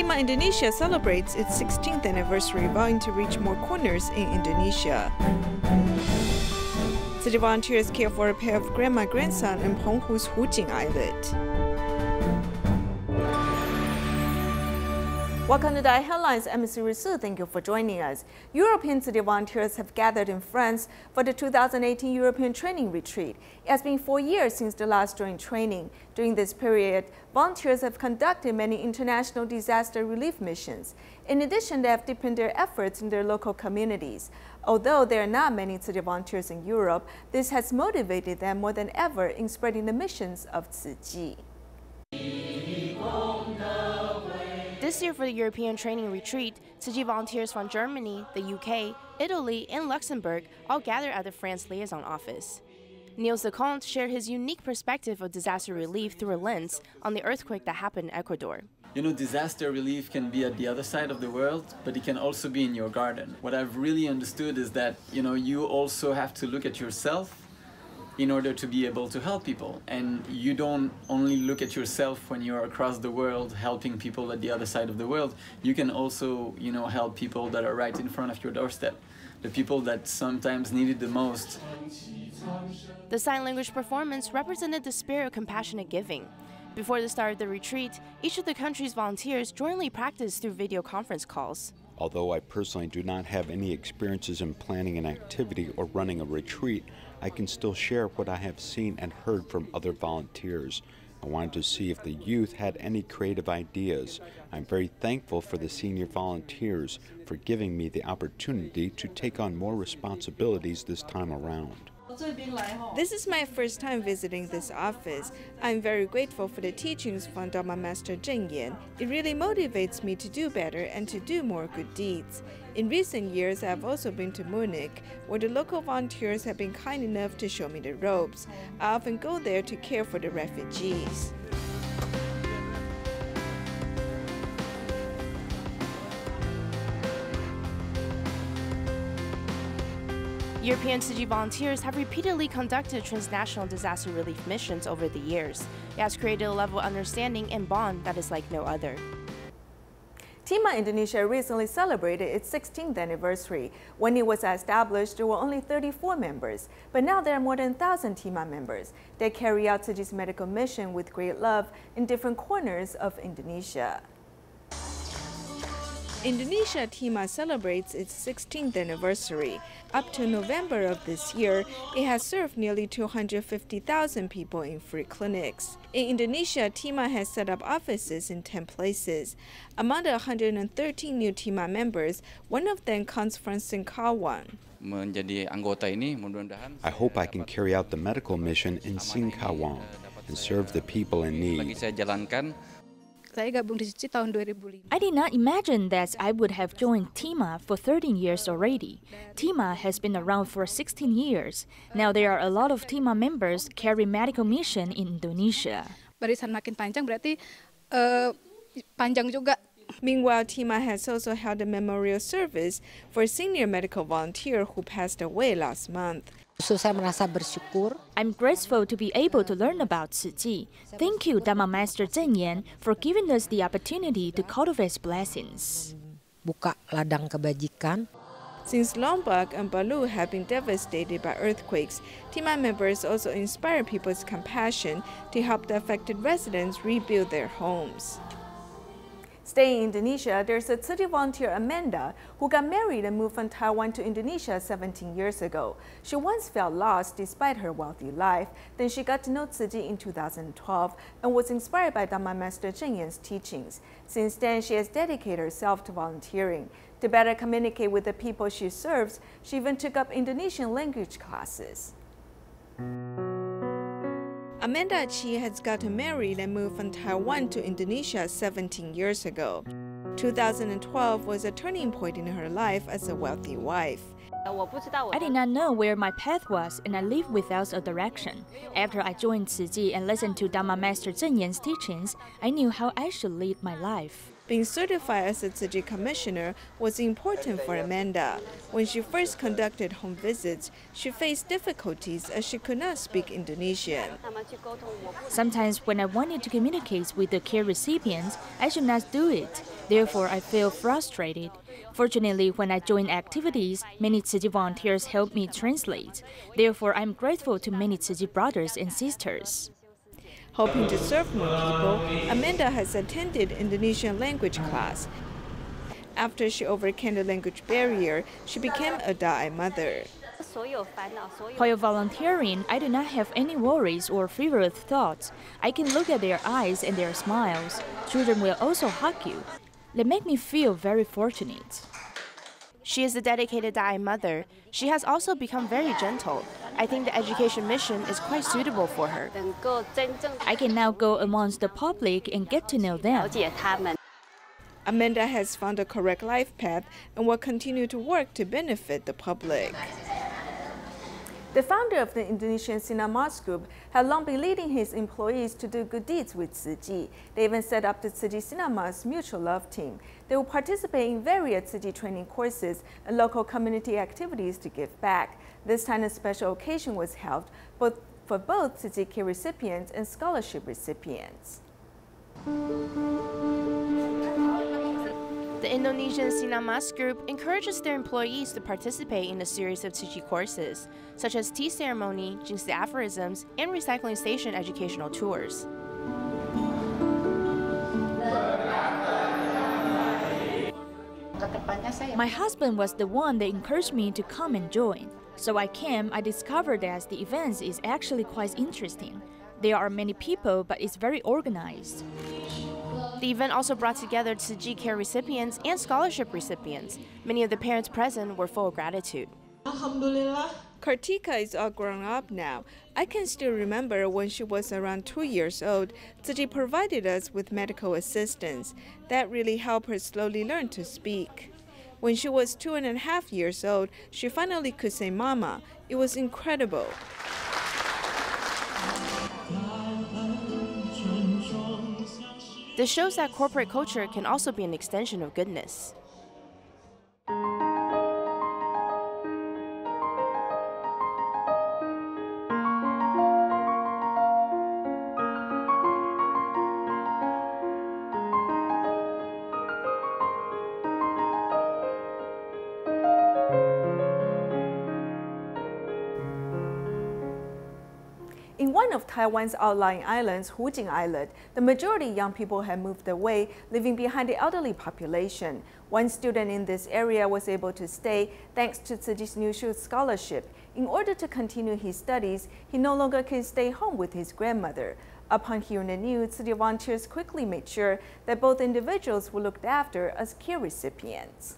TIMA Indonesia celebrates its 16th anniversary, vowing to reach more corners in Indonesia. City volunteers care for a pair of grandma-grandson in Penghu's Hu-Jing Islet. Welcome to DaAi Headlines. I'm Su. Thank you for joining us. European city volunteers have gathered in France for the 2018 European Training Retreat. It has been 4 years since the last joint training. During this period, volunteers have conducted many international disaster relief missions. In addition, they have deepened their efforts in their local communities. Although there are not many city volunteers in Europe, this has motivated them more than ever in spreading the missions of Tzu Chi. This year for the European Training Retreat, Tzu Chi volunteers from Germany, the UK, Italy, and Luxembourg all gathered at the France Liaison Office. Niels de Conte shared his unique perspective of disaster relief through a lens on the earthquake that happened in Ecuador. You know, disaster relief can be at the other side of the world, but it can also be in your garden. What I've really understood is that, you also have to look at yourself in order to be able to help people. And you don't only look at yourself when you're across the world helping people at the other side of the world. You can also, help people that are right in front of your doorstep, the people that sometimes need it the most. The sign language performance represented the spirit of compassionate giving. Before the start of the retreat, each of the country's volunteers jointly practiced through video conference calls. Although I personally do not have any experiences in planning an activity or running a retreat, I can still share what I have seen and heard from other volunteers. I wanted to see if the youth had any creative ideas. I'm very thankful for the senior volunteers for giving me the opportunity to take on more responsibilities this time around. This is my first time visiting this office. I'm very grateful for the teachings from Dharma Master Zheng Yan. It really motivates me to do better and to do more good deeds. In recent years, I've also been to Munich, where the local volunteers have been kind enough to show me the ropes. I often go there to care for the refugees. European Tzu Chi volunteers have repeatedly conducted transnational disaster relief missions over the years. It has created a level of understanding and bond that is like no other. TIMA Indonesia recently celebrated its 16th anniversary. When it was established, there were only 34 members, but now there are more than 1,000 TIMA members. They carry out Tzu Chi's medical mission with great love in different corners of Indonesia. Indonesia TIMA celebrates its 16th anniversary. Up to November of this year, it has served nearly 250,000 people in free clinics. In Indonesia, TIMA has set up offices in 10 places. Among the 113 new TIMA members, one of them comes from Singkawang. I hope I can carry out the medical mission in Singkawang and serve the people in need. I did not imagine that I would have joined TIMA for 13 years already. TIMA has been around for 16 years. Now there are a lot of TIMA members carrying medical mission in Indonesia. Meanwhile, TIMA has also held a memorial service for a senior medical volunteer who passed away last month. I'm grateful to be able to learn about Tzu Chi. Thank you, Dharma Master Zheng Yan, for giving us the opportunity to cultivate blessings. Since Lombok and Palu have been devastated by earthquakes, TIMA members also inspire people's compassion to help the affected residents rebuild their homes. Staying in Indonesia, there's a Tzu Chi volunteer, Amanda, who got married and moved from Taiwan to Indonesia 17 years ago. She once felt lost despite her wealthy life. Then she got to know Tzu Chi in 2012 and was inspired by Dharma Master Zheng Yan's teachings. Since then, she has dedicated herself to volunteering. To better communicate with the people she serves, she even took up Indonesian language classes. Amanda Chi has gotten married and moved from Taiwan to Indonesia 17 years ago. 2012 was a turning point in her life as a wealthy wife. I did not know where my path was, and I lived without a direction. After I joined Tzu Chi and listened to Dharma Master Zheng Yan's teachings, I knew how I should lead my life. Being certified as a Tzu Chi commissioner was important for Amanda. When she first conducted home visits, she faced difficulties as she could not speak Indonesian. Sometimes when I wanted to communicate with the care recipients, I should not do it. Therefore, I feel frustrated. Fortunately, when I join activities, many Tzu Chi volunteers help me translate. Therefore, I'm grateful to many Tzu Chi brothers and sisters. Hoping to serve more people, Amanda has attended Indonesian language class. After she overcame the language barrier, she became a DaAi mother. While volunteering, I do not have any worries or frivolous thoughts. I can look at their eyes and their smiles. Children will also hug you. They make me feel very fortunate. She is a dedicated DaAi mother. She has also become very gentle. I think the education mission is quite suitable for her. I can now go amongst the public and get to know them. Amanda has found a correct life path and will continue to work to benefit the public. The founder of the Indonesian Cinemas Group had long been leading his employees to do good deeds with Tzu Chi. They even set up the Tzu Chi Cinema's Mutual Love Team. They will participate in various Tzu Chi training courses and local community activities to give back. This time a special occasion was held for both Tzu Chi care recipients and scholarship recipients. The Indonesian Cinemas Group encourages their employees to participate in a series of Tzu Chi courses, such as tea ceremony, Jing's aphorisms, and recycling station educational tours. My husband was the one that encouraged me to come and join. So I came, I discovered that the event is actually quite interesting. There are many people, but it's very organized. The event also brought together Tzu Chi care recipients and scholarship recipients. Many of the parents present were full of gratitude. Kartika is all grown up now. I can still remember when she was around 2 years old, Tzu Chi provided us with medical assistance. That really helped her slowly learn to speak. When she was 2.5 years old, she finally could say mama. It was incredible. This shows that corporate culture can also be an extension of goodness. In one of Taiwan's outlying islands, Hu-Jing Islet, the majority of young people had moved away, leaving behind the elderly population. One student in this area was able to stay thanks to Tzu Chi's New Shoes scholarship. In order to continue his studies, he no longer can stay home with his grandmother. Upon hearing the news, Tzu Chi volunteers quickly made sure that both individuals were looked after as care recipients.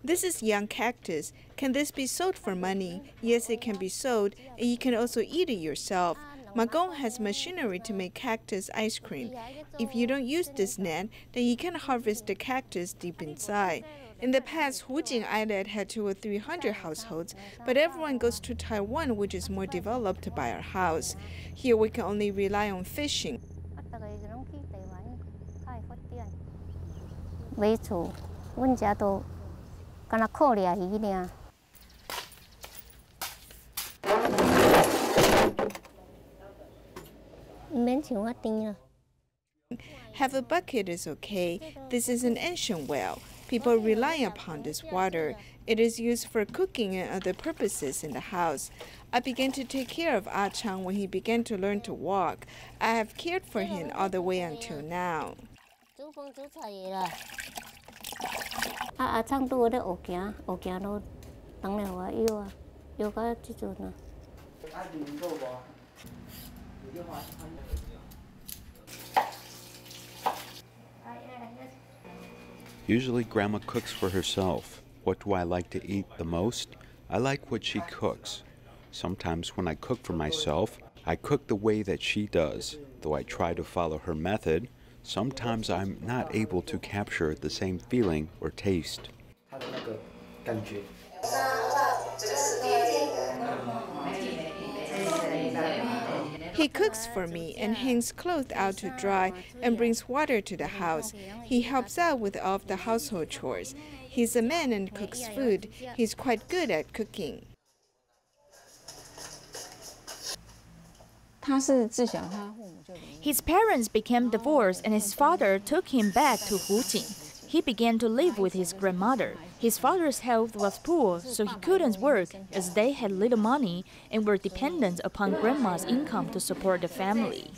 This is young cactus. Can this be sold for money? Yes, it can be sold, and you can also eat it yourself. Magong has machinery to make cactus ice cream. If you don't use this net, then you can harvest the cactus deep inside. In the past, Hu-Jing Islet had 200 or 300 households, but everyone goes to Taiwan, which is more developed, to buy our house. Here we can only rely on fishing. Have a bucket is okay. This is an ancient well. People rely upon this water. It is used for cooking and other purposes in the house. I began to take care of Ah Chang when he began to learn to walk. I have cared for him all the way until now. Usually Grandma cooks for herself. What do I like to eat the most? I like what she cooks. Sometimes when I cook for myself, I cook the way that she does. Though I try to follow her method, sometimes I'm not able to capture the same feeling or taste. He cooks for me and hangs clothes out to dry and brings water to the house. He helps out with all of the household chores. He's a man and cooks food. He's quite good at cooking. His parents became divorced and his father took him back to Hu-Jing. He began to live with his grandmother. His father's health was poor, so he couldn't work as they had little money and were dependent upon grandma's income to support the family.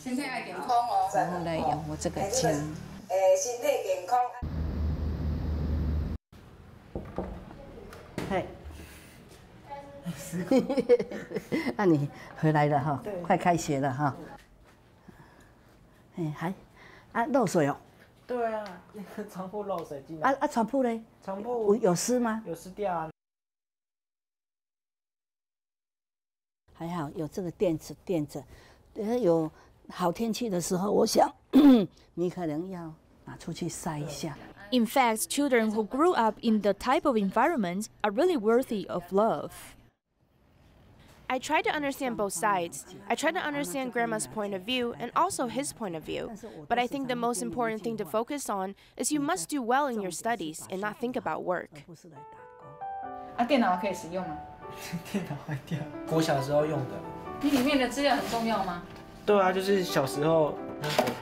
In fact, children who grew up in the type of environment are really worthy of love. I try to understand both sides. I try to understand Grandma's point of view and also his point of view. But I think the most important thing to focus on is you must do well in your studies and not think about work. 电脑可以使用吗？电脑坏掉，我小时候用的。你里面的资料很重要吗？对啊，就是小时候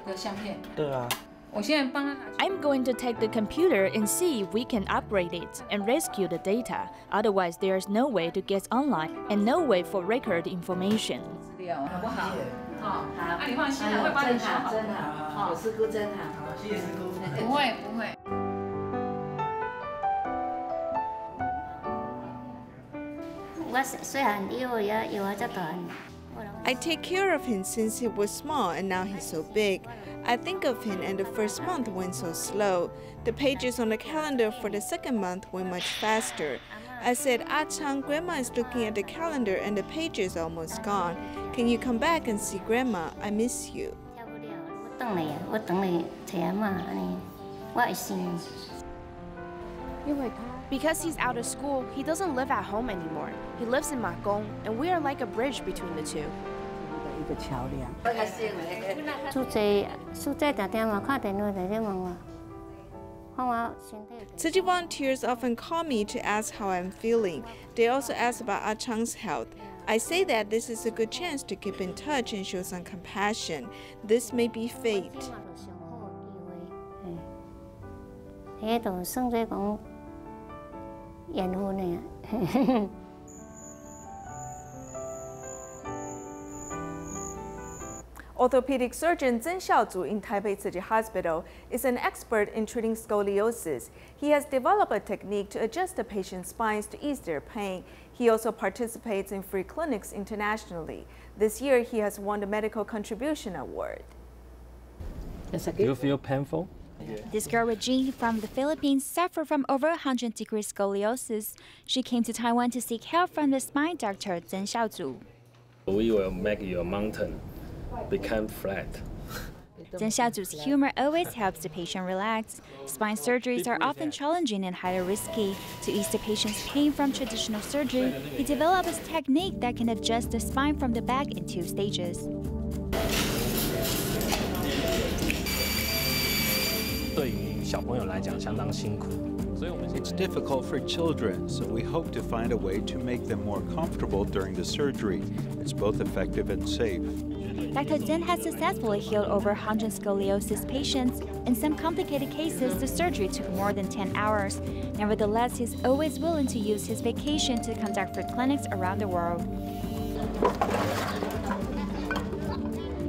的相片。对啊。 I'm going to take the computer and see if we can upgrade it and rescue the data. Otherwise, there's no way to get online and no way for record information. 好不好？好，那你放心啦，会帮你修好。真好，有师姑真好。谢谢师姑。不会不会。I take care of him since he was small and now he's so big. I think of him and the first month went so slow. The pages on the calendar for the second month went much faster. I said, Ah Chang, Grandma is looking at the calendar and the page is almost gone. Can you come back and see Grandma? I miss you. Because he's out of school, he doesn't live at home anymore. He lives in Magong, and we are like a bridge between the two. Tzu Chi volunteers often call me to ask how I'm feeling. They also ask about Ah Chang's health. I say that this is a good chance to keep in touch and show some compassion. This may be fate. Orthopedic surgeon Zhen Xiaozu in Taipei Tzu Chi Hospital is an expert in treating scoliosis. He has developed a technique to adjust the patient's spines to ease their pain. He also participates in free clinics internationally. This year, he has won the Medical Contribution Award. Do you feel painful? This girl, Hu-Jing, from the Philippines, suffered from over 100-degree scoliosis. She came to Taiwan to seek help from the spine doctor, Zhen Xiaozu. We will make your mountain become flat. Zhen Xiaozu's humor always helps the patient relax. Spine surgeries are often challenging and highly risky. To ease the patient's pain from traditional surgery, he developed a technique that can adjust the spine from the back in 2 stages. It's difficult for children, so we hope to find a way to make them more comfortable during the surgery. It's both effective and safe. Dr. Zhen has successfully healed over 100 scoliosis patients. In some complicated cases, the surgery took more than 10 hours. Nevertheless, he's always willing to use his vacation to conduct free clinics around the world.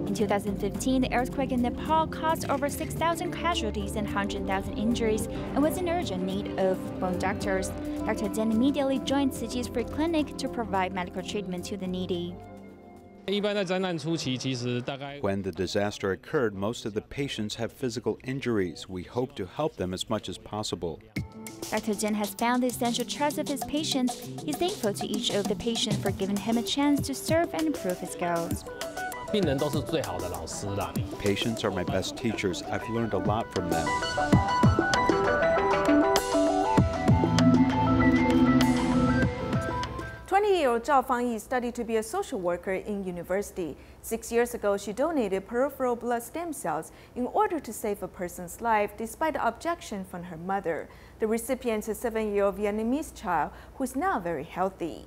In 2015, the earthquake in Nepal caused over 6,000 casualties and 100,000 injuries and was in urgent need of bone doctors. Dr. Zhen immediately joined Tzu Chi's free clinic to provide medical treatment to the needy. When the disaster occurred, most of the patients have physical injuries. We hope to help them as much as possible. Dr. Zhen has found the essential trust of his patients. He's thankful to each of the patients for giving him a chance to serve and improve his skills. 病人都是最好的老师啦。 Patients are my best teachers. I've learned a lot from them. "20-year-old Zhao Fangyi studied to be a social worker in university. 6 years ago, she donated peripheral blood stem cells in order to save a person's life despite objection from her mother. The recipient is a 7-year-old Vietnamese child who is now very healthy.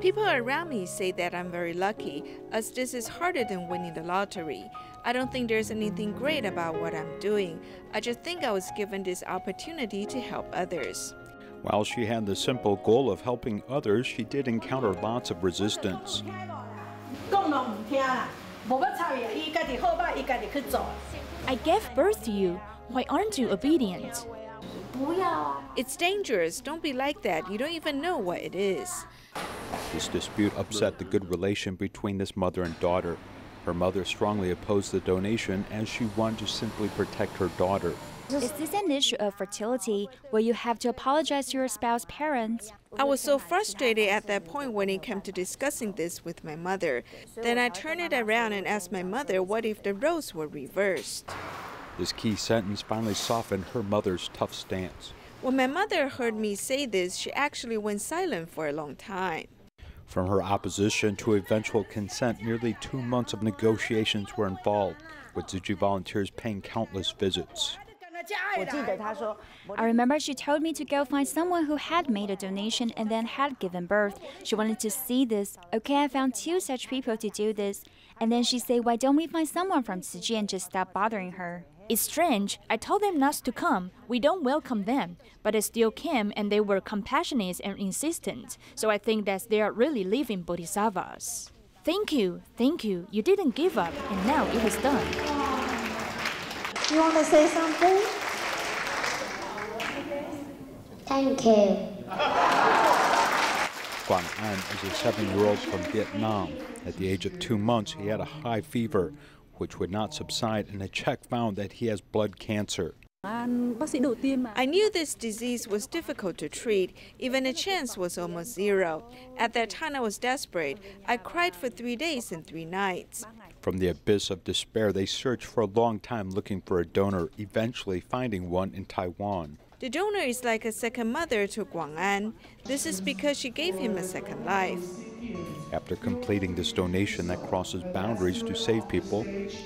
People around me say that I'm very lucky, as this is harder than winning the lottery. I don't think there's anything great about what I'm doing. I just think I was given this opportunity to help others." While she had the simple goal of helping others, she did encounter lots of resistance. I gave birth to you. Why aren't you obedient? "It's dangerous. Don't be like that. You don't even know what it is." This dispute upset the good relation between this mother and daughter. Her mother strongly opposed the donation as she wanted to simply protect her daughter. Is this an issue of fertility? Will you have to apologize to your spouse's parents? I was so frustrated at that point when it came to discussing this with my mother. Then I turned it around and asked my mother what if the roles were reversed. This key sentence finally softened her mother's tough stance. When my mother heard me say this, she actually went silent for a long time. From her opposition to eventual consent, nearly 2 months of negotiations were involved, with Tzu Chi volunteers paying countless visits. I remember she told me to go find someone who had made a donation and then had given birth. She wanted to see this. Okay, I found 2 such people to do this. And then she said, why don't we find someone from Tzu Chi and just stop bothering her? It's strange. I told them not to come. We don't welcome them. But they still came and they were compassionate and insistent. So I think that they are really living bodhisattvas. Thank you. Thank you. You didn't give up and now it is done. You want to say something? Thank you. Guang An is a 7-year-old from Vietnam. At the age of 2 months, he had a high fever, which would not subside, and a check found that he has blood cancer. I knew this disease was difficult to treat. Even a chance was almost zero. At that time, I was desperate. I cried for 3 days and 3 nights. From the abyss of despair, they searched for a long time looking for a donor, eventually finding one in Taiwan. The donor is like a second mother to Guang An. This is because she gave him a second life. After completing this donation that crosses boundaries to save people,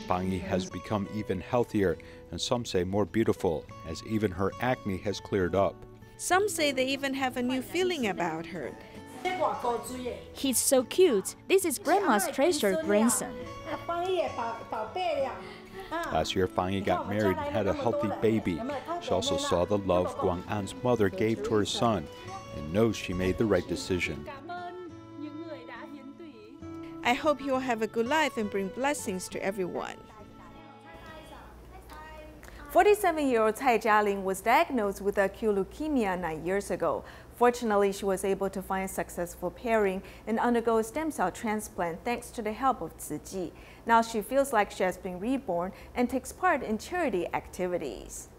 Fangyi has become even healthier, and some say more beautiful, as even her acne has cleared up. Some say they even have a new feeling about her. He's so cute. This is Grandma's treasured grandson. Last year, Fangyi got married and had a healthy baby. She also saw the love Guang An's mother gave to her son and knows she made the right decision. I hope he will have a good life and bring blessings to everyone. 47-year-old Cai Jialing was diagnosed with acute leukemia 9 years ago. Fortunately, she was able to find a successful pairing and undergo a stem cell transplant thanks to the help of Tzu Chi. Now she feels like she has been reborn and takes part in charity activities.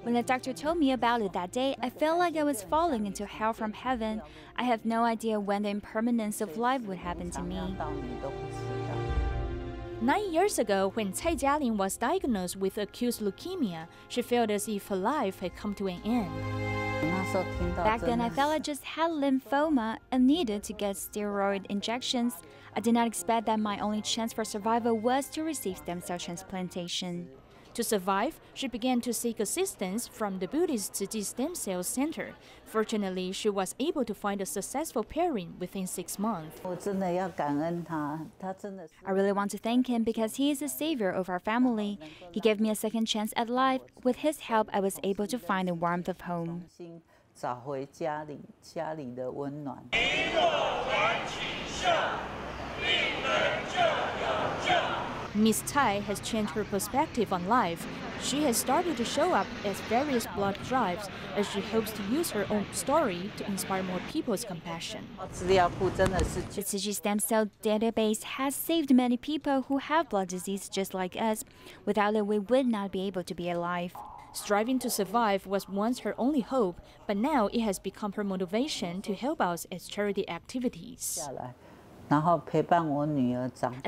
When the doctor told me about it that day, I felt like I was falling into hell from heaven. I have no idea when the impermanence of life would happen to me. 9 years ago, when Cai Jialing was diagnosed with acute leukemia, she felt as if her life had come to an end. Back then, I felt I just had lymphoma and needed to get steroid injections. I did not expect that my only chance for survival was to receive stem cell transplantation. To survive, she began to seek assistance from the Buddhist Tzu Chi Stem Cell Center. Fortunately, she was able to find a successful pairing within 6 months. I really want to thank him because he is the savior of our family. He gave me a second chance at life. With his help, I was able to find the warmth of home. Miss Cai has changed her perspective on life. She has started to show up at various blood drives as she hopes to use her own story to inspire more people's compassion. The Tzu Chi stem cell database has saved many people who have blood disease just like us. Without it, we would not be able to be alive. Striving to survive was once her only hope, but now it has become her motivation to help out at charity activities. As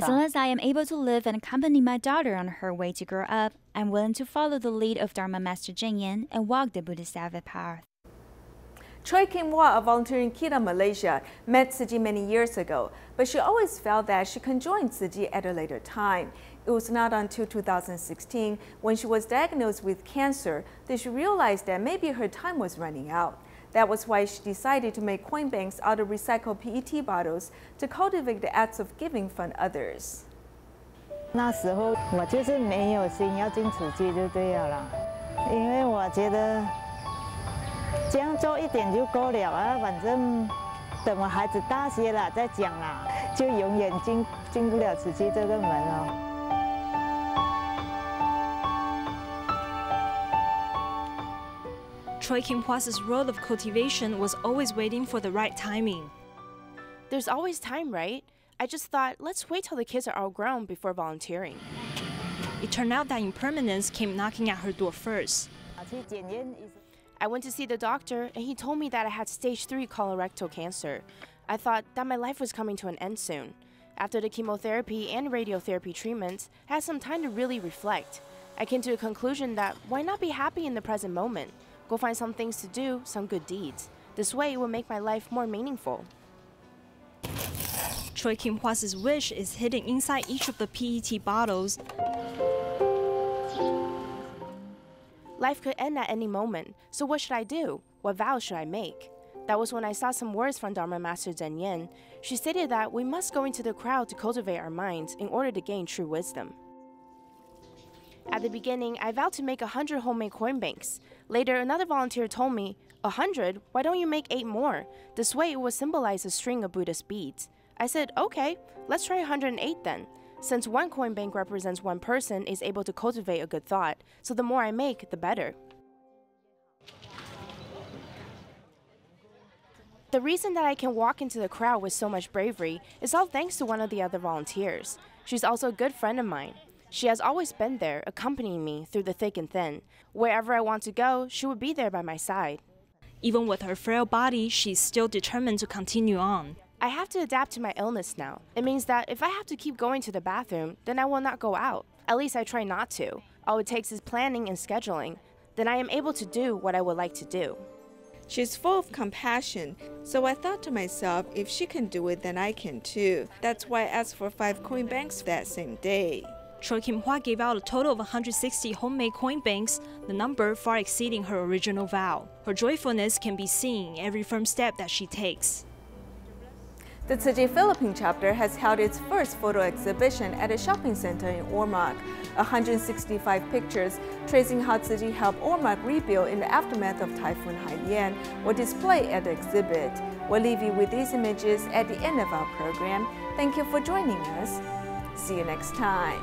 long as I am able to live and accompany my daughter on her way to grow up, I'm willing to follow the lead of Dharma Master Cheng Yen and walk the Buddhist path. Choi Kim-hwa, a volunteer in Kedah, Malaysia, met Tzu Chi many years ago, but she always felt that she can join Tzu Chi at a later time. It was not until 2016, when she was diagnosed with cancer, that she realized that maybe her time was running out. That was why she decided to make coin banks out of recycled PET bottles to cultivate the acts of giving from others. 那时候我就是没有心要进慈济就对了，因为我觉得这样做一点就够了啊，反正等我孩子大些了再讲啦，就永远进不了慈济这个门了。 Choi Kim-hwa's role of cultivation was always waiting for the right timing. There's always time, right? I just thought, let's wait till the kids are all grown before volunteering. It turned out that impermanence came knocking at her door first. I went to see the doctor, and he told me that I had stage 3 colorectal cancer. I thought that my life was coming to an end soon. After the chemotherapy and radiotherapy treatments, I had some time to really reflect. I came to a conclusion that why not be happy in the present moment? Go find some things to do, some good deeds. This way, it will make my life more meaningful. Choi Kim-hwa's wish is hidden inside each of the PET bottles. Life could end at any moment, so what should I do? What vows should I make? That was when I saw some words from Dharma Master Cheng Yen. She stated that we must go into the crowd to cultivate our minds in order to gain true wisdom. At the beginning, I vowed to make 100 homemade coin banks. Later, another volunteer told me, 100? Why don't you make 8 more? This way it will symbolize a string of Buddhist beads. I said, okay, let's try 108 then. Since one coin bank represents one person is able to cultivate a good thought, so the more I make, the better. The reason that I can walk into the crowd with so much bravery is all thanks to one of the other volunteers. She's also a good friend of mine. She has always been there, accompanying me through the thick and thin. Wherever I want to go, she would be there by my side. Even with her frail body, she's still determined to continue on. I have to adapt to my illness now. It means that if I have to keep going to the bathroom, then I will not go out. At least I try not to. All it takes is planning and scheduling. Then I am able to do what I would like to do. She's full of compassion, so I thought to myself, if she can do it, then I can too. That's why I asked for 5 coin banks that same day. Choi Kim-hwa gave out a total of 160 homemade coin banks, the number far exceeding her original vow. Her joyfulness can be seen in every firm step that she takes. The Tzu Chi Philippine chapter has held its first photo exhibition at a shopping center in Ormoc. 165 pictures tracing how Tzu Chi helped Ormoc rebuild in the aftermath of Typhoon Haiyan were displayed at the exhibit. We'll leave you with these images at the end of our program. Thank you for joining us. See you next time.